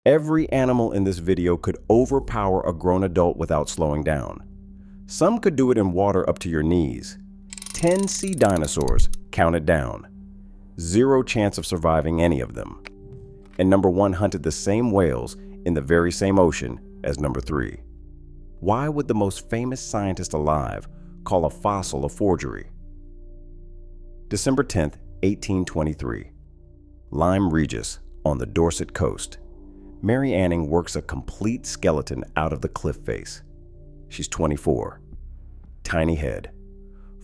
Every animal in this video could overpower a grown adult without slowing down. Some could do it in water up to your knees. 10 sea dinosaurs counted down. Zero chance of surviving any of them. And number 1 hunted the same whales in the very same ocean as number 3. Why would the most famous scientist alive call a fossil a forgery? December 10th, 1823. Lyme Regis on the Dorset coast. Mary Anning works a complete skeleton out of the cliff face. She's 24. Tiny head.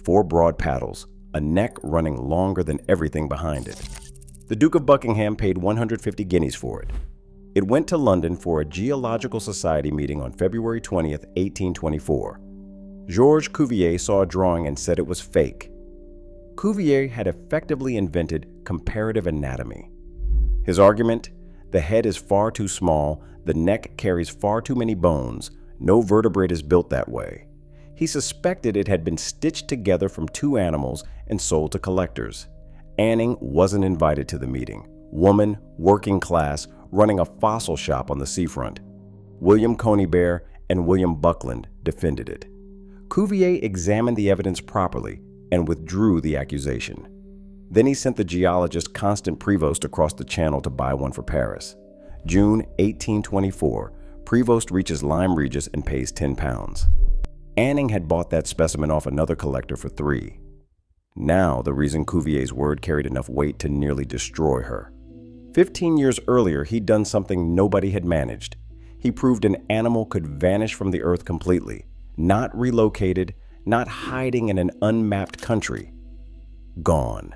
4 broad paddles, a neck running longer than everything behind it. The Duke of Buckingham paid 150 guineas for it. It went to London for a Geological Society meeting on February 20th, 1824. Georges Cuvier saw a drawing and said it was fake. Cuvier had effectively invented comparative anatomy. His argument? The head is far too small, the neck carries far too many bones, no vertebrate is built that way. He suspected it had been stitched together from 2 animals and sold to collectors. Anning wasn't invited to the meeting. Woman, working class, running a fossil shop on the seafront. William Conybeare and William Buckland defended it. Cuvier examined the evidence properly and withdrew the accusation. Then he sent the geologist Constant Prevost across the channel to buy one for Paris. June 1824, Prevost reaches Lyme Regis and pays £10. Anning had bought that specimen off another collector for $3. Now the reason Cuvier's word carried enough weight to nearly destroy her. 15 years earlier, he'd done something nobody had managed. He proved an animal could vanish from the earth completely, not relocated, not hiding in an unmapped country. Gone.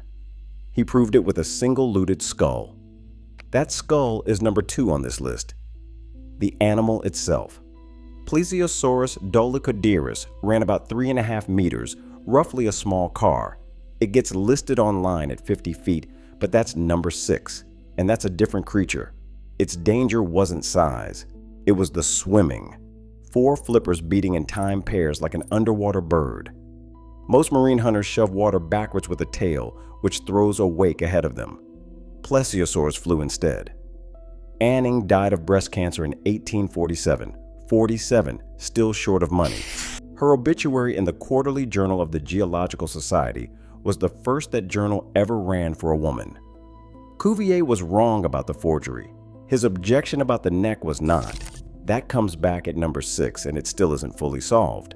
He proved it with a single looted skull. That skull is number 2 on this list. The animal itself. Plesiosaurus dolichoderus ran about 3.5 meters, roughly a small car. It gets listed online at 50 feet, but that's number 6, and that's a different creature. Its danger wasn't size, it was the swimming. 4 flippers beating in time pairs like an underwater bird. Most marine hunters shove water backwards with a tail, which throws a wake ahead of them. Plesiosaurs flew instead. Anning died of breast cancer in 1847. 47, still short of money. Her obituary in the Quarterly Journal of the Geological Society was the first that journal ever ran for a woman. Cuvier was wrong about the forgery. His objection about the neck was not. That comes back at number 6, and it still isn't fully solved.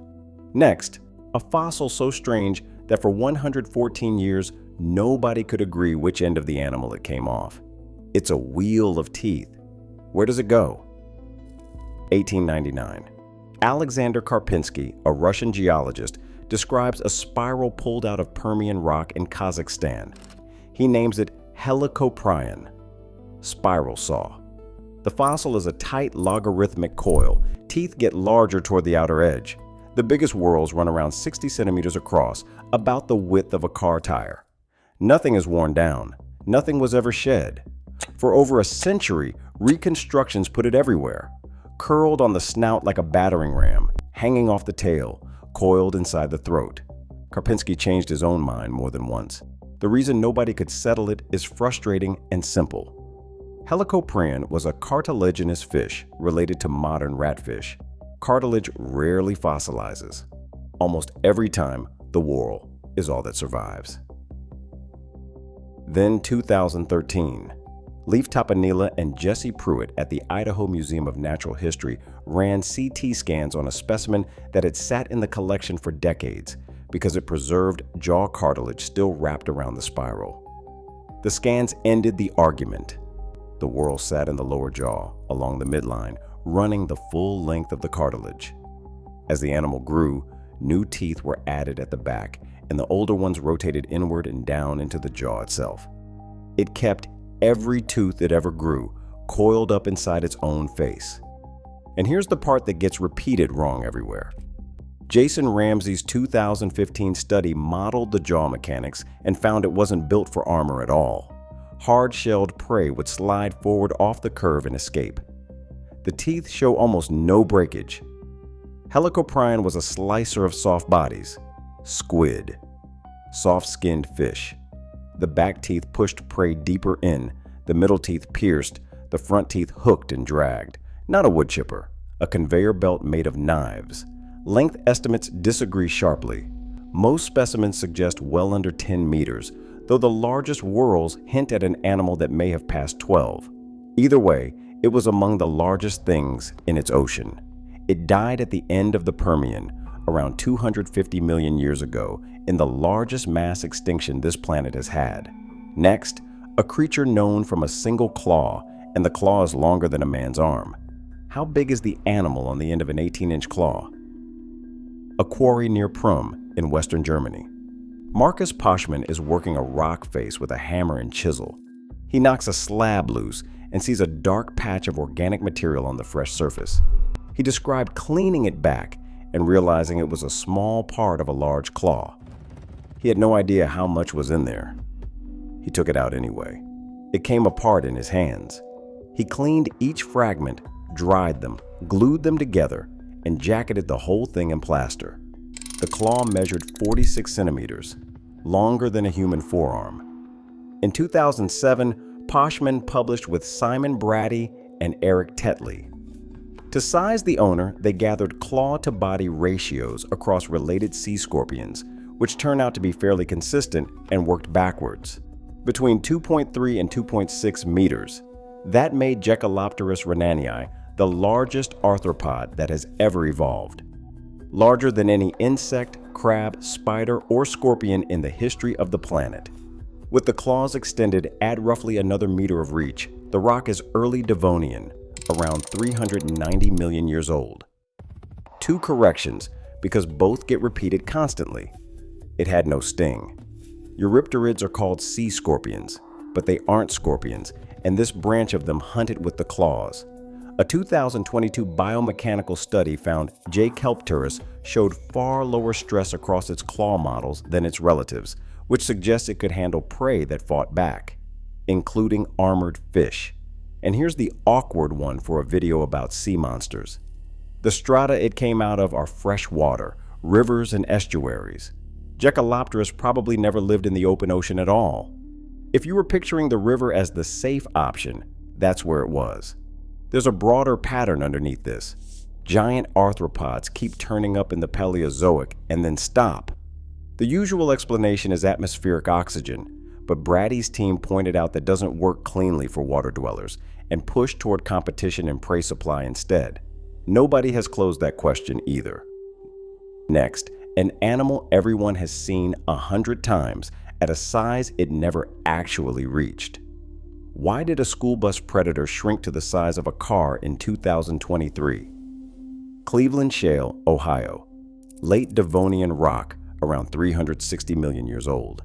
Next, a fossil so strange that for 114 years, nobody could agree which end of the animal it came off. It's a wheel of teeth. Where does it go? 1899. Alexander Karpinski, a Russian geologist, describes a spiral pulled out of Permian rock in Kazakhstan. He names it Helicoprion, spiral saw. The fossil is a tight logarithmic coil. Teeth get larger toward the outer edge. The biggest whorls run around 60 centimeters across, about the width of a car tire. Nothing is worn down. Nothing was ever shed. For over a century, reconstructions put it everywhere. Curled on the snout like a battering ram, hanging off the tail, coiled inside the throat. Karpinski changed his own mind more than once. The reason nobody could settle it is frustrating and simple. Helicoprion was a cartilaginous fish related to modern ratfish. Cartilage rarely fossilizes. Almost every time, the whorl is all that survives. Then 2013. Leif Tapanila and Jesse Pruitt at the Idaho Museum of Natural History ran CT scans on a specimen that had sat in the collection for decades because it preserved jaw cartilage still wrapped around the spiral. The scans ended the argument. The whorl sat in the lower jaw, along the midline, running the full length of the cartilage. As the animal grew, new teeth were added at the back, and the older ones rotated inward and down into the jaw itself. It kept every tooth it ever grew, coiled up inside its own face. And here's the part that gets repeated wrong everywhere. Jason Ramsey's 2015 study modeled the jaw mechanics and found it wasn't built for armor at all. Hard-shelled prey would slide forward off the curve and escape. The teeth show almost no breakage. Helicoprion was a slicer of soft bodies. Squid. Soft-skinned fish. The back teeth pushed prey deeper in, the middle teeth pierced, the front teeth hooked and dragged. Not a wood chipper, a conveyor belt made of knives. Length estimates disagree sharply. Most specimens suggest well under 10 meters, though the largest whorls hint at an animal that may have passed 12. Either way, it was among the largest things in its ocean. It died at the end of the Permian, around 250 million years ago, in the largest mass extinction this planet has had. Next, a creature known from a single claw, and the claw is longer than a man's arm. How big is the animal on the end of an 18-inch claw? A quarry near Prüm in western Germany. Marcus Poschmann is working a rock face with a hammer and chisel. He knocks a slab loose and sees a dark patch of organic material on the fresh surface. He described cleaning it back and realizing it was a small part of a large claw. He had no idea how much was in there. He took it out anyway. It came apart in his hands. He cleaned each fragment, dried them, glued them together, and jacketed the whole thing in plaster. The claw measured 46 centimeters, longer than a human forearm. In 2007, Poschmann published with Simon Brady and Eric Tetley. To size the owner, they gathered claw-to-body ratios across related sea scorpions, which turned out to be fairly consistent and worked backwards. Between 2.3 and 2.6 meters. That made Echolopterus rhenanii the largest arthropod that has ever evolved. Larger than any insect, crab, spider, or scorpion in the history of the planet. With the claws extended, add roughly another meter of reach, the rock is early Devonian, around 390 million years old. Two corrections, because both get repeated constantly. It had no sting. Eurypterids are called sea scorpions, but they aren't scorpions, and this branch of them hunted with the claws. A 2022 biomechanical study found Echolopterus showed far lower stress across its claw models than its relatives, which suggests it could handle prey that fought back, including armored fish. And here's the awkward one for a video about sea monsters. The strata it came out of are fresh water, rivers and estuaries. Echolopterus probably never lived in the open ocean at all. If you were picturing the river as the safe option, that's where it was. There's a broader pattern underneath this. Giant arthropods keep turning up in the Paleozoic and then stop. The usual explanation is atmospheric oxygen, but Brady's team pointed out that doesn't work cleanly for water dwellers and pushed toward competition and prey supply instead. Nobody has closed that question either. Next, an animal everyone has seen 100 times at a size it never actually reached. Why did a school bus predator shrink to the size of a car in 2023? Cleveland Shale, Ohio. Late Devonian rock, around 360 million years old.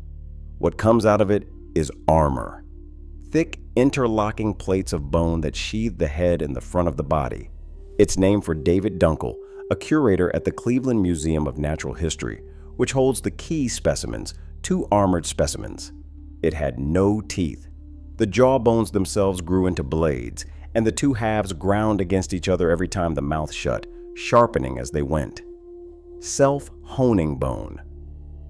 What comes out of it is armor. Thick, interlocking plates of bone that sheathe the head and the front of the body. It's named for David Dunkel, a curator at the Cleveland Museum of Natural History, which holds the key specimens, 2 armored specimens. It had no teeth. The jawbones themselves grew into blades, and the 2 halves ground against each other every time the mouth shut, sharpening as they went. Self-honing bone.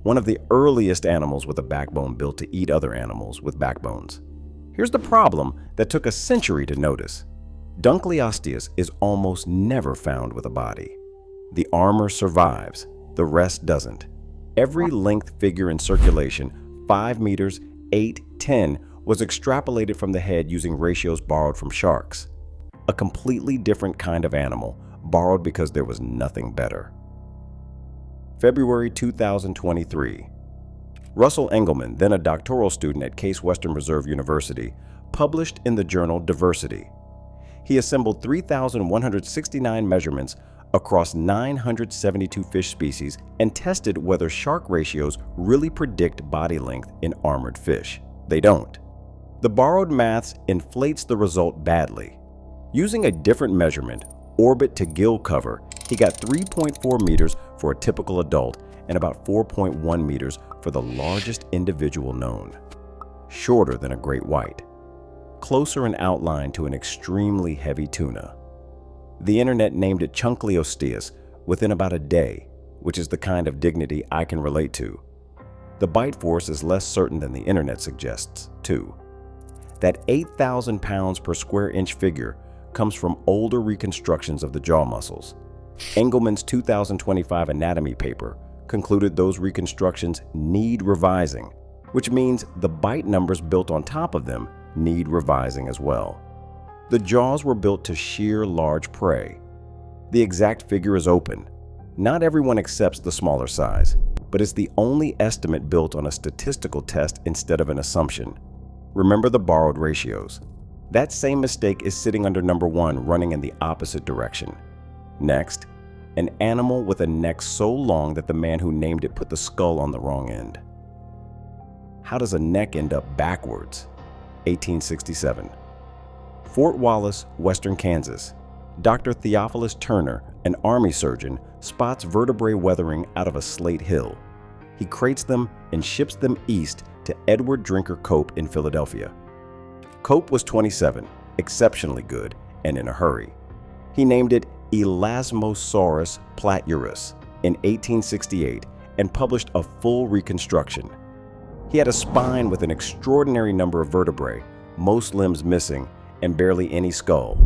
One of the earliest animals with a backbone built to eat other animals with backbones. Here's the problem that took a century to notice. Dunkleosteus is almost never found with a body. The armor survives, the rest doesn't. Every length figure in circulation, 5 meters, 8, 10, was extrapolated from the head using ratios borrowed from sharks. A completely different kind of animal, borrowed because there was nothing better. February 2023. Russell Engelman, then a doctoral student at Case Western Reserve University, published in the journal Diversity. He assembled 3,169 measurements across 972 fish species and tested whether shark ratios really predict body length in armored fish. They don't. The borrowed maths inflates the result badly. Using a different measurement, orbit to gill cover, he got 3.4 meters for a typical adult and about 4.1 meters for the largest individual known. Shorter than a great white. Closer in outline to an extremely heavy tuna. The internet named it Dunkleosteus within about a day, which is the kind of dignity I can relate to. The bite force is less certain than the internet suggests, too. That 8,000 pounds per square inch figure comes from older reconstructions of the jaw muscles. Engelmann's 2025 anatomy paper concluded those reconstructions need revising, which means the bite numbers built on top of them need revising as well. The jaws were built to shear large prey. The exact figure is open. Not everyone accepts the smaller size, but it's the only estimate built on a statistical test instead of an assumption. Remember the borrowed ratios. That same mistake is sitting under number 1, running in the opposite direction. Next, an animal with a neck so long that the man who named it put the skull on the wrong end. How does a neck end up backwards? 1867. Fort Wallace, Western Kansas. Dr. Theophilus Turner, an army surgeon, spots vertebrae weathering out of a slate hill. He crates them and ships them east to Edward Drinker Cope in Philadelphia. Cope was 27, exceptionally good, and in a hurry. He named it Elasmosaurus platurus in 1868 and published a full reconstruction. He had a spine with an extraordinary number of vertebrae, most limbs missing, and barely any skull.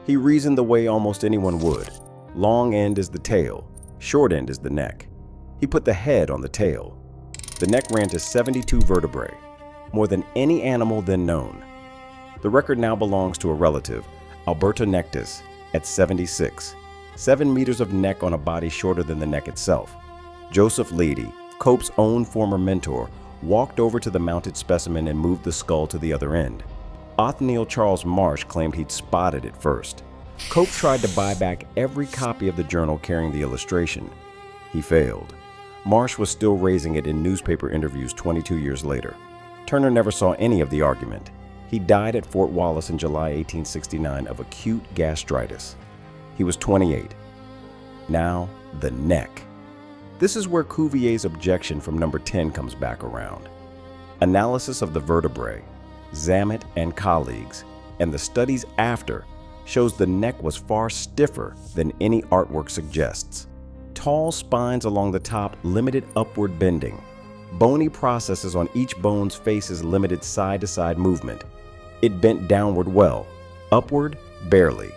He reasoned the way almost anyone would. Long end is the tail, short end is the neck. He put the head on the tail. The neck ran to 72 vertebrae, more than any animal then known. The record now belongs to a relative, Alberta Nectis, at 76, 7 meters of neck on a body shorter than the neck itself. Joseph Leidy, Cope's own former mentor, walked over to the mounted specimen and moved the skull to the other end. Othniel Charles Marsh claimed he'd spotted it first. Cope tried to buy back every copy of the journal carrying the illustration. He failed. Marsh was still raising it in newspaper interviews 22 years later. Turner never saw any of the argument. He died at Fort Wallace in July 1869 of acute gastritis. He was 28. Now, the neck. This is where Cuvier's objection from number 10 comes back around. Analysis of the vertebrae, Zammit and colleagues, and the studies after shows the neck was far stiffer than any artwork suggests. Tall spines along the top limited upward bending. Bony processes on each bone's faces limited side-to-side movement. It bent downward well, upward barely.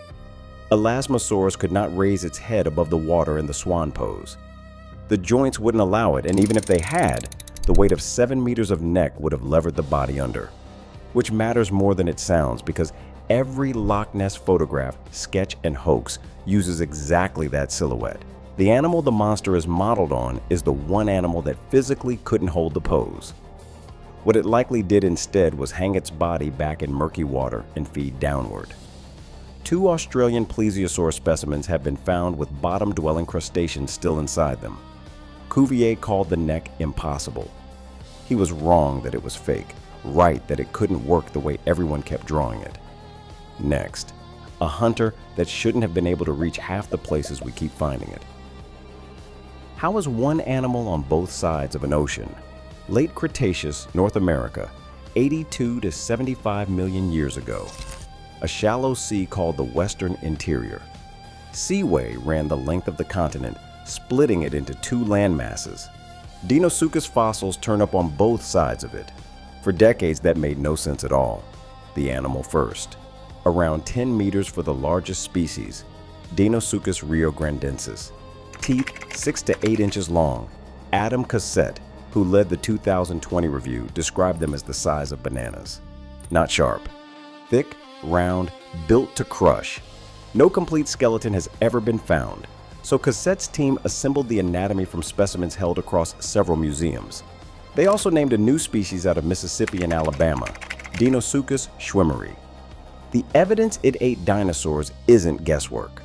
Elasmosaurus could not raise its head above the water in the swan pose. The joints wouldn't allow it, and even if they had, the weight of 7 meters of neck would have levered the body under. Which matters more than it sounds, because every Loch Ness photograph, sketch, and hoax uses exactly that silhouette. The animal the monster is modeled on is the one animal that physically couldn't hold the pose. What it likely did instead was hang its body back in murky water and feed downward. 2 Australian plesiosaur specimens have been found with bottom-dwelling crustaceans still inside them. Cuvier called the neck impossible. He was wrong that it was fake, right that it couldn't work the way everyone kept drawing it. Next, a hunter that shouldn't have been able to reach half the places we keep finding it. How is one animal on both sides of an ocean? Late Cretaceous, North America, 82 to 75 million years ago. A shallow sea called the Western Interior. Seaway ran the length of the continent, splitting it into 2 land masses. Deinosuchus fossils turn up on both sides of it. For decades, that made no sense at all. The animal first. Around 10 meters for the largest species, Deinosuchus riograndensis. Teeth 6 to 8 inches long. Adam Cassette, who led the 2020 review, described them as the size of bananas. Not sharp. Thick, round, built to crush. No complete skeleton has ever been found, so Cassette's team assembled the anatomy from specimens held across several museums. They also named a new species out of Mississippi and Alabama, Deinosuchus schwimmeri. The evidence it ate dinosaurs isn't guesswork.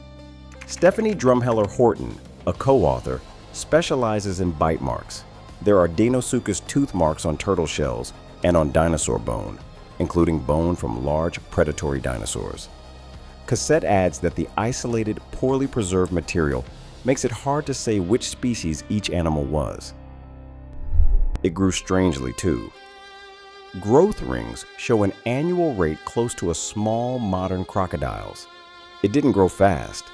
Stephanie Drumheller Horton, a co-author, specializes in bite marks. There are Deinosuchus tooth marks on turtle shells and on dinosaur bone, including bone from large predatory dinosaurs. Cassette adds that the isolated, poorly preserved material makes it hard to say which species each animal was. It grew strangely too. Growth rings show an annual rate close to a small modern crocodile's. It didn't grow fast.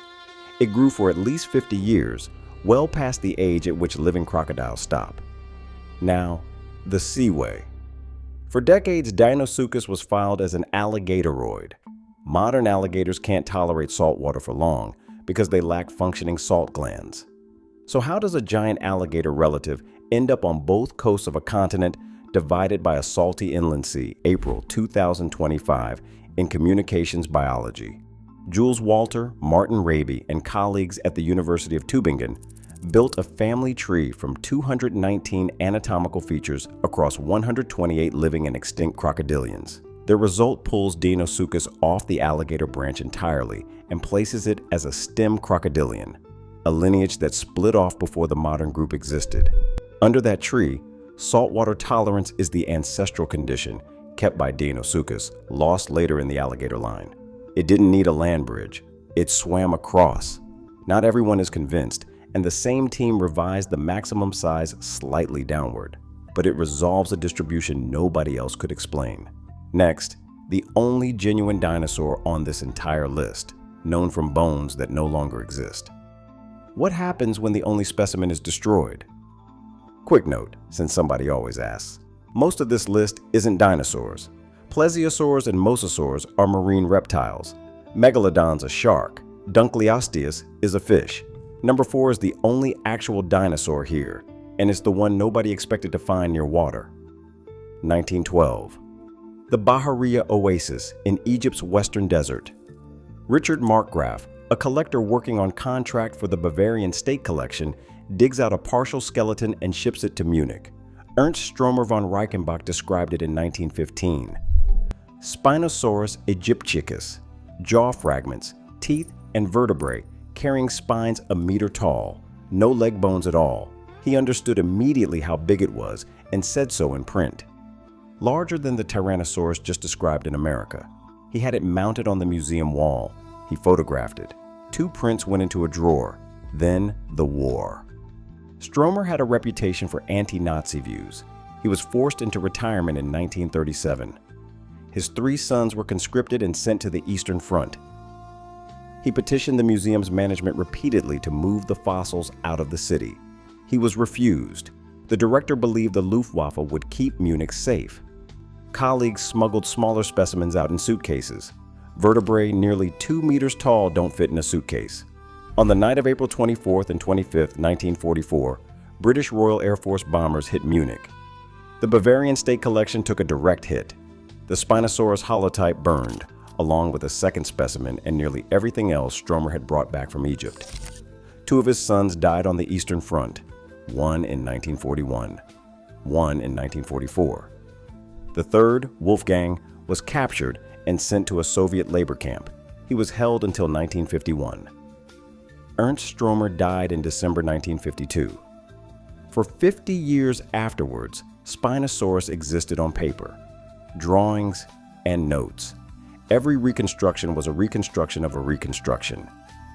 It grew for at least 50 years, well past the age at which living crocodiles stop. Now, the seaway. For decades, Deinosuchus was filed as an alligatoroid. Modern alligators can't tolerate salt water for long because they lack functioning salt glands. So how does a giant alligator relative end up on both coasts of a continent divided by a salty inland sea? April 2025 in Communications Biology. Jules Walter, Martin Raby, and colleagues at the University of Tübingen built a family tree from 219 anatomical features across 128 living and extinct crocodilians. The result pulls Deinosuchus off the alligator branch entirely and places it as a stem crocodilian, a lineage that split off before the modern group existed. Under that tree, saltwater tolerance is the ancestral condition kept by Deinosuchus, lost later in the alligator line. It didn't need a land bridge. It swam across. Not everyone is convinced, and the same team revised the maximum size slightly downward, but it resolves a distribution nobody else could explain. Next, the only genuine dinosaur on this entire list, known from bones that no longer exist. What happens when the only specimen is destroyed? Quick note, since somebody always asks. Most of this list isn't dinosaurs. Plesiosaurs and Mosasaurus are marine reptiles. Megalodon's a shark. Dunkleosteus is a fish. Number 4 is the only actual dinosaur here, and it's the one nobody expected to find near water. 1912. The Bahariya Oasis in Egypt's western desert. Richard Markgraf, a collector working on contract for the Bavarian State Collection, digs out a partial skeleton and ships it to Munich. Ernst Stromer von Reichenbach described it in 1915. Spinosaurus aegyptiacus, jaw fragments, teeth, and vertebrae, carrying spines a meter tall, no leg bones at all. He understood immediately how big it was and said so in print. Larger than the Tyrannosaurus just described in America. He had it mounted on the museum wall. He photographed it. 2 prints went into a drawer. Then the war. Stromer had a reputation for anti-Nazi views. He was forced into retirement in 1937. His 3 sons were conscripted and sent to the Eastern Front. He petitioned the museum's management repeatedly to move the fossils out of the city. He was refused. The director believed the Luftwaffe would keep Munich safe. Colleagues smuggled smaller specimens out in suitcases. Vertebrae nearly 2 meters tall don't fit in a suitcase. On the night of April 24th and 25th, 1944, British Royal Air Force bombers hit Munich. The Bavarian State Collection took a direct hit. The Spinosaurus holotype burned, along with a second specimen and nearly everything else Stromer had brought back from Egypt. 2 of his sons died on the Eastern Front, one in 1941, one in 1944. The third, Wolfgang, was captured and sent to a Soviet labor camp. He was held until 1951. Ernst Stromer died in December 1952. For 50 years afterwards, Spinosaurus existed on paper, drawings, and notes. Every reconstruction was a reconstruction of a reconstruction.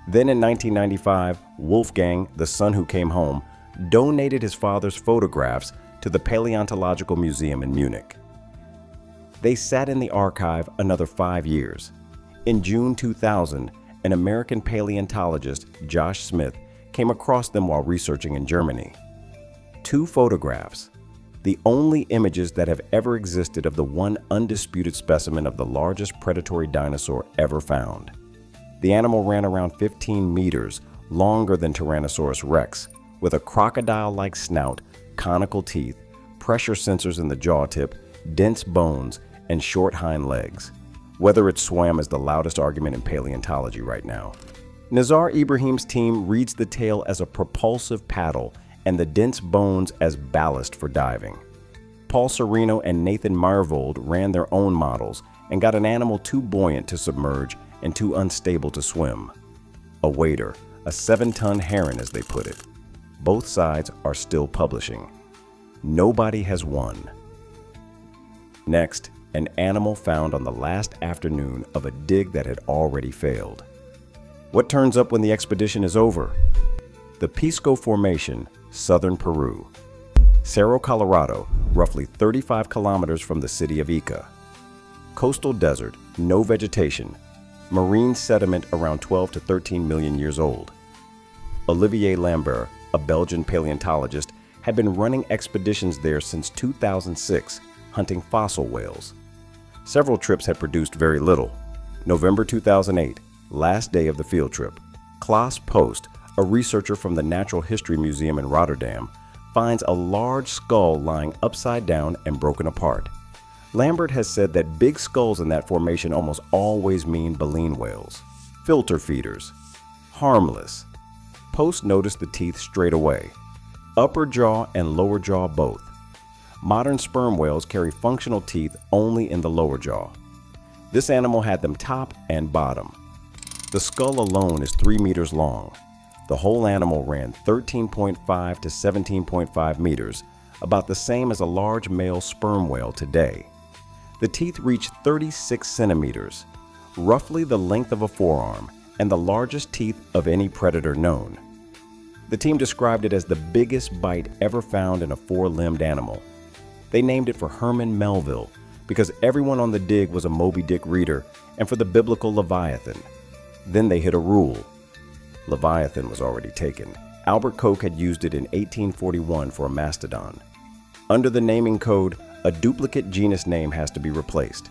Then in 1995, Wolfgang, the son who came home, donated his father's photographs to the Paleontological Museum in Munich. They sat in the archive another 5 years. In June 2000, an American paleontologist, Josh Smith, came across them while researching in Germany. 2 photographs, the only images that have ever existed of the one undisputed specimen of the largest predatory dinosaur ever found. The animal ran around 15 meters, longer than Tyrannosaurus rex, with a crocodile-like snout, conical teeth, pressure sensors in the jaw tip, dense bones, and short hind legs. Whether it swam is the loudest argument in paleontology right now. Nizar Ibrahim's team reads the tale as a propulsive paddle and the dense bones as ballast for diving. Paul Serino and Nathan Meyervold ran their own models and got an animal too buoyant to submerge and too unstable to swim. A wader, a 7-ton heron as they put it. Both sides are still publishing. Nobody has won. Next, an animal found on the last afternoon of a dig that had already failed. What turns up when the expedition is over? The Pisco Formation, southern Peru. Cerro Colorado, roughly 35 kilometers from the city of Ica. Coastal desert, no vegetation. Marine sediment around 12 to 13 million years old. Olivier Lambert, a Belgian paleontologist, had been running expeditions there since 2006, hunting fossil whales. Several trips had produced very little. November 2008, last day of the field trip. Klaas Post, a researcher from the Natural History Museum in Rotterdam, finds a large skull lying upside down and broken apart. Lambert has said that big skulls in that formation almost always mean baleen whales. Filter feeders. Harmless. Post noticed the teeth straight away. Upper jaw and lower jaw both. Modern sperm whales carry functional teeth only in the lower jaw. This animal had them top and bottom. The skull alone is 3 meters long. The whole animal ran 13.5 to 17.5 meters, about the same as a large male sperm whale today. The teeth reached 36 centimeters, roughly the length of a forearm, and the largest teeth of any predator known. The team described it as the biggest bite ever found in a 4-limbed animal. They named it for Herman Melville because everyone on the dig was a Moby Dick reader, and for the biblical Leviathan. Then they hit a rule. Leviathan was already taken. Albert Koch had used it in 1841 for a mastodon. Under the naming code, a duplicate genus name has to be replaced.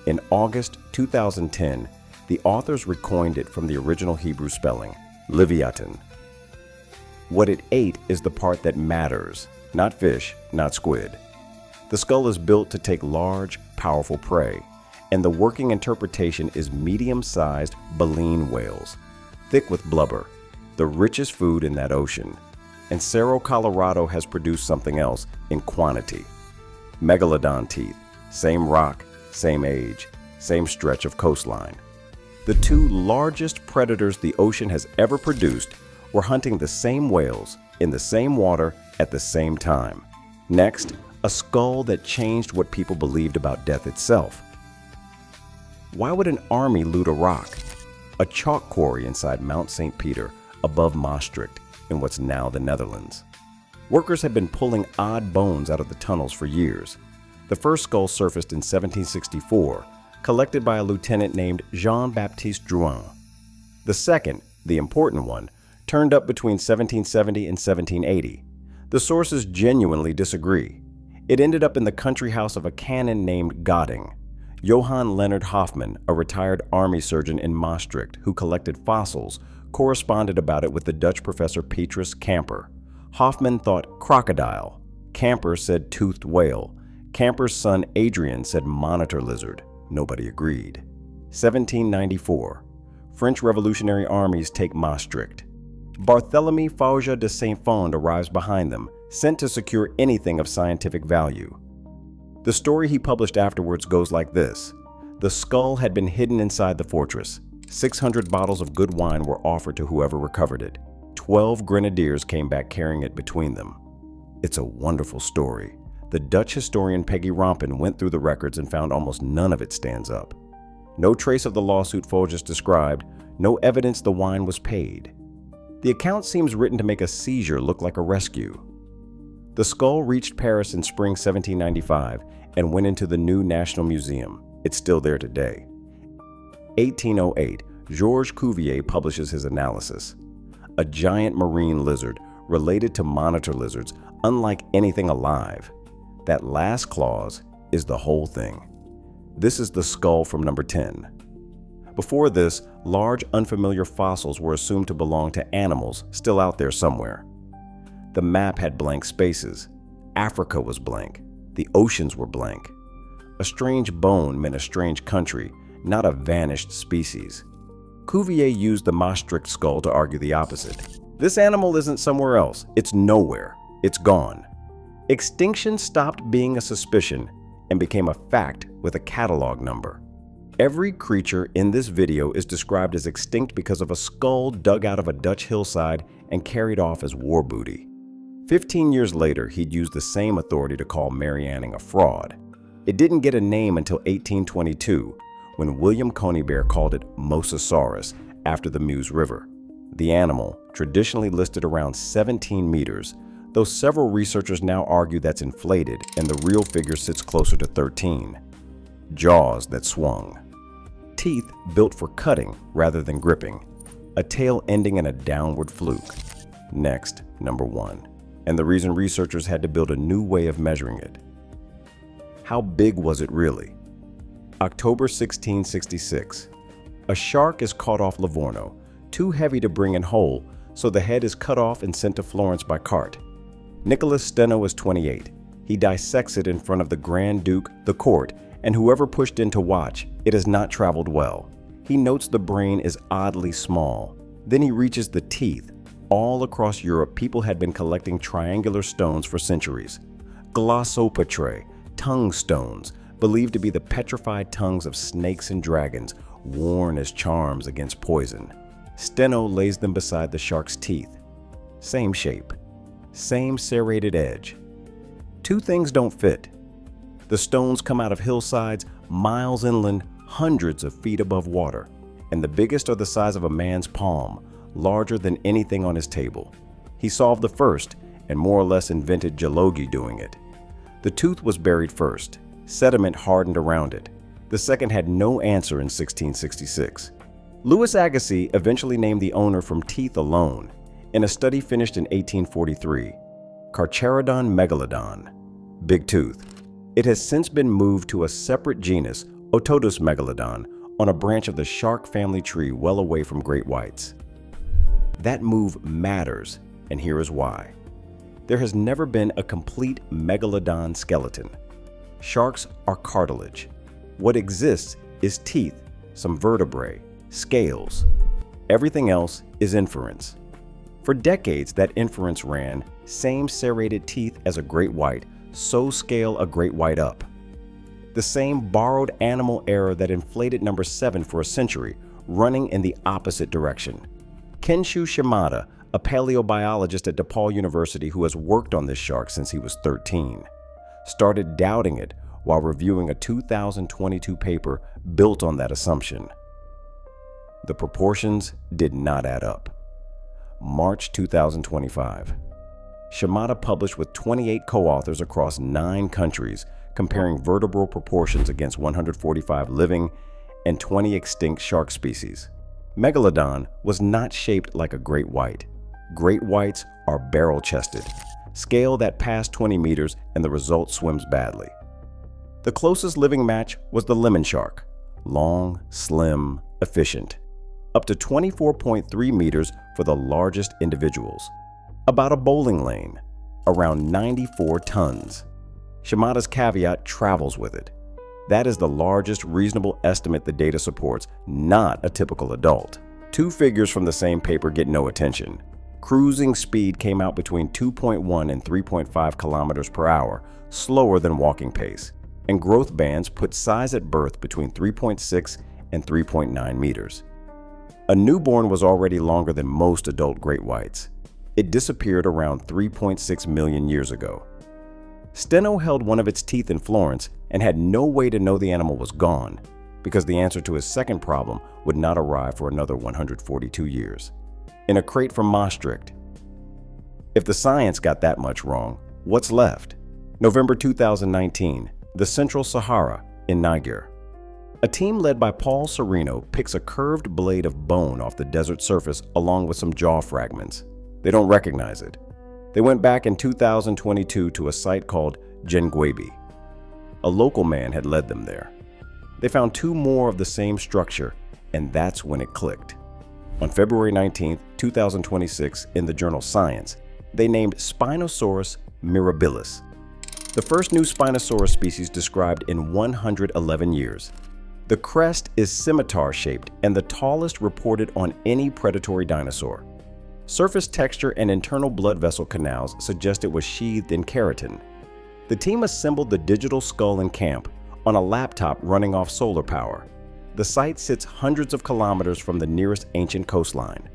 In August 2010, the authors recoined it from the original Hebrew spelling, Livyatan. What it ate is the part that matters, not fish, not squid. The skull is built to take large, powerful prey, and the working interpretation is medium-sized baleen whales, thick with blubber, the richest food in that ocean. And Cerro Colorado has produced something else in quantity. Megalodon teeth, same rock, same age, same stretch of coastline. The 2 largest predators the ocean has ever produced were hunting the same whales in the same water at the same time. Next, a skull that changed what people believed about death itself. Why would an army loot a rock? A chalk quarry inside Mount St. Peter, above Maastricht, in what's now the Netherlands. Workers had been pulling odd bones out of the tunnels for years. The first skull surfaced in 1764, collected by a lieutenant named Jean-Baptiste Drouin. The second, the important one, turned up between 1770 and 1780. The sources genuinely disagree. It ended up in the country house of a canon named Goding. Johann Leonard Hoffmann, a retired army surgeon in Maastricht who collected fossils, corresponded about it with the Dutch professor Petrus Camper. Hoffmann thought crocodile. Camper said toothed whale. Camper's son Adrian said monitor lizard. Nobody agreed. 1794. French revolutionary armies take Maastricht. Barthélemy Fauja de Saint-Fond arrives behind them, sent to secure anything of scientific value. The story he published afterwards goes like this. The skull had been hidden inside the fortress. 600 bottles of good wine were offered to whoever recovered it. 12 grenadiers came back carrying it between them. It's a wonderful story. The Dutch historian Peggy Rompen went through the records and found almost none of it stands up. No trace of the lawsuit Folges described, no evidence the wine was paid. The account seems written to make a seizure look like a rescue. The skull reached Paris in spring 1795 and went into the new National Museum. It's still there today. 1808, Georges Cuvier publishes his analysis. A giant marine lizard related to monitor lizards, unlike anything alive. That last clause is the whole thing. This is the skull from number 10. Before this, large unfamiliar fossils were assumed to belong to animals still out there somewhere. The map had blank spaces. Africa was blank. The oceans were blank. A strange bone meant a strange country, not a vanished species. Cuvier used the Maastricht skull to argue the opposite. This animal isn't somewhere else. It's nowhere. It's gone. Extinction stopped being a suspicion and became a fact with a catalog number. Every creature in this video is described as extinct because of a skull dug out of a Dutch hillside and carried off as war booty. 15 years later, he'd used the same authority to call Mary Anning a fraud. It didn't get a name until 1822, when William Conybeare called it Mosasaurus after the Meuse River. The animal, traditionally listed around 17 meters, though several researchers now argue that's inflated and the real figure sits closer to 13. Jaws that swung. Teeth built for cutting rather than gripping. A tail ending in a downward fluke. Next, number 1. And the reason researchers had to build a new way of measuring it. How big was it really? October 1666. A shark is caught off Livorno, too heavy to bring in whole, so the head is cut off and sent to Florence by cart. Nicholas Steno is 28. He dissects it in front of the Grand Duke, the court, and whoever pushed in to watch. It has not traveled well. He notes the brain is oddly small. Then he reaches the teeth. All across Europe, people had been collecting triangular stones for centuries. Glossopetrae, tongue stones, believed to be the petrified tongues of snakes and dragons, worn as charms against poison. Steno lays them beside the shark's teeth. Same shape, same serrated edge. Two things don't fit. The stones come out of hillsides, miles inland, hundreds of feet above water, and the biggest are the size of a man's palm, larger than anything on his table. He solved the first and more or less invented geology doing it. The tooth was buried first. Sediment hardened around it. The second had no answer in 1666. Louis Agassiz eventually named the owner from teeth alone in a study finished in 1843. Carcharodon megalodon, big tooth. It has since been moved to a separate genus, Otodus megalodon, on a branch of the shark family tree well away from great whites. That move matters, and here is why. There has never been a complete megalodon skeleton. Sharks are cartilage. What exists is teeth, some vertebrae, scales. Everything else is inference. For decades, that inference ran, same serrated teeth as a great white, so scale a great white up. The same borrowed animal error that inflated number 7 for a century, running in the opposite direction. Kenshu Shimada, a paleobiologist at DePaul University who has worked on this shark since he was 13, started doubting it while reviewing a 2022 paper built on that assumption. The proportions did not add up. March 2025. Shimada published with 28 co-authors across 9 countries, comparing vertebral proportions against 145 living and 20 extinct shark species. Megalodon was not shaped like a great white. Great whites are barrel-chested. Scale that past 20 meters and the result swims badly. The closest living match was the lemon shark. Long, slim, efficient. Up to 24.3 meters for the largest individuals. About a bowling lane. Around 94 tons. Shimada's caveat travels with it. That is the largest reasonable estimate the data supports, not a typical adult. 2 figures from the same paper get no attention. Cruising speed came out between 2.1 and 3.5 kilometers per hour, slower than walking pace, and growth bands put size at birth between 3.6 and 3.9 meters. A newborn was already longer than most adult great whites. It disappeared around 3.6 million years ago. Steno held one of its teeth in Florence and had no way to know the animal was gone, because the answer to his second problem would not arrive for another 142 years. In a crate from Maastricht. If the science got that much wrong, what's left? November 2019, the Central Sahara in Niger. A team led by Paul Sereno picks a curved blade of bone off the desert surface along with some jaw fragments. They don't recognize it. They went back in 2022 to a site called Jengwebi. A local man had led them there. They found 2 more of the same structure, and that's when it clicked. On February 19, 2026, in the journal Science, they named Spinosaurus mirabilis, the first new Spinosaurus species described in 111 years. The crest is scimitar-shaped and the tallest reported on any predatory dinosaur. Surface texture and internal blood vessel canals suggest it was sheathed in keratin. The team assembled the digital skull in camp on a laptop running off solar power. The site sits hundreds of kilometers from the nearest ancient coastline.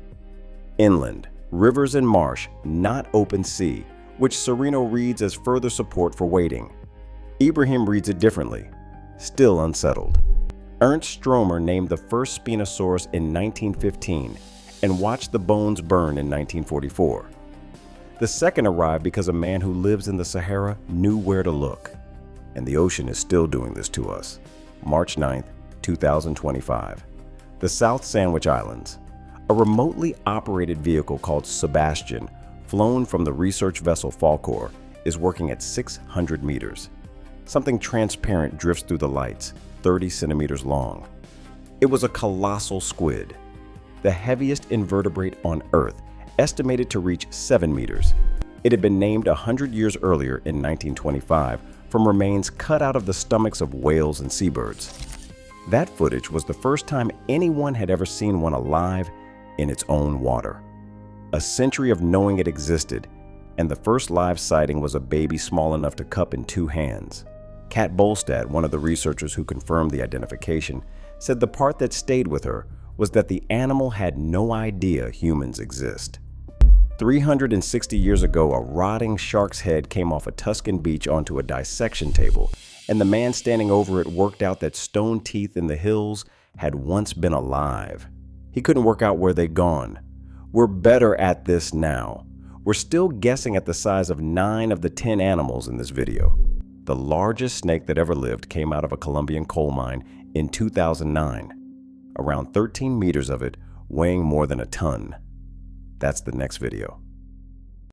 Inland, rivers and marsh, not open sea, which Sereno reads as further support for waiting. Ibrahim reads it differently, still unsettled. Ernst Stromer named the first Spinosaurus in 1915 and watched the bones burn in 1944. The second arrived because a man who lives in the Sahara knew where to look. And the ocean is still doing this to us. March 9th, 2025. The South Sandwich Islands. A remotely operated vehicle called Sebastian, flown from the research vessel Falkor, is working at 600 meters. Something transparent drifts through the lights, 30 centimeters long. It was a colossal squid, the heaviest invertebrate on Earth, estimated to reach 7 meters. It had been named 100 years earlier in 1925 from remains cut out of the stomachs of whales and seabirds. That footage was the first time anyone had ever seen one alive in its own water. A century of knowing it existed, and the first live sighting was a baby small enough to cup in 2 hands. Kat Bolstad, one of the researchers who confirmed the identification, said the part that stayed with her was that the animal had no idea humans exist. 360 years ago, a rotting shark's head came off a Tuscan beach onto a dissection table, and the man standing over it worked out that stone teeth in the hills had once been alive. He couldn't work out where they'd gone. We're better at this now. We're still guessing at the size of 9 of the 10 animals in this video. The largest snake that ever lived came out of a Colombian coal mine in 2009. Around 13 meters of it, weighing more than a ton. That's the next video.